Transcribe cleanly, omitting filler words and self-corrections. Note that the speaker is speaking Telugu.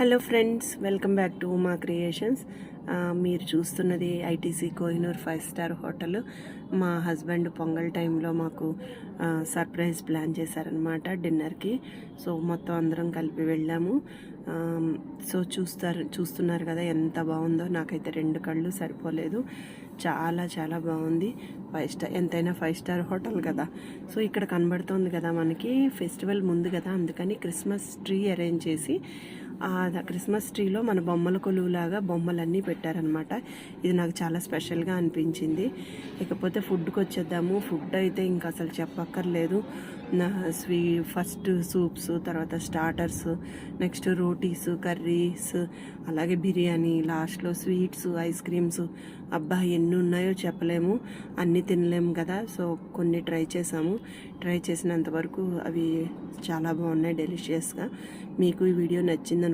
Hello friends, welcome back to Uma creations. మీరు చూస్తున్నది ఐటీసీ కోహినూర్ 5 స్టార్ హోటల్. మా హస్బెండ్ పొంగల్ టైంలో మాకు సర్ప్రైజ్ ప్లాన్ చేశారనమాట డిన్నర్కి. సో మొత్తం అందరం కలిపి వెళ్ళాము. సో చూస్తున్నారు కదా ఎంత బాగుందో. నాకైతే 2 కళ్ళు సరిపోలేదు. చాలా చాలా బాగుంది. 5 స్టార్, ఎంతైనా 5 స్టార్ హోటల్ కదా. సో ఇక్కడ కనబడుతోంది కదా మనకి ఫెస్టివల్ ముందు కదా, అందుకని క్రిస్మస్ ట్రీ అరేంజ్ చేసి క్రిస్మస్ ట్రీలో మన బొమ్మల కొలువులాగా బొమ్మలన్నీ పెట్టారనమాట. ఇది నాకు చాలా స్పెషల్గా అనిపించింది. ఇకపోతే ఫుడ్కి వచ్చేద్దాము. ఫుడ్ అయితే ఇంకా అసలు చెప్పక్కర్లేదు. ఫస్ట్ సూప్స్, తర్వాత స్టార్టర్స్, నెక్స్ట్ రోటీస్, కర్రీస్, అలాగే బిర్యానీ, లాస్ట్లో స్వీట్స్, ఐస్ క్రీమ్స్. అబ్బా ఎన్ని ఉన్నాయో చెప్పలేము, అన్నీ తినలేము కదా. సో కొన్ని ట్రై చేసాము. ట్రై చేసినంత వరకు అవి చాలా బాగున్నాయి, డెలిషియస్గా. మీకు ఈ వీడియో నచ్చింది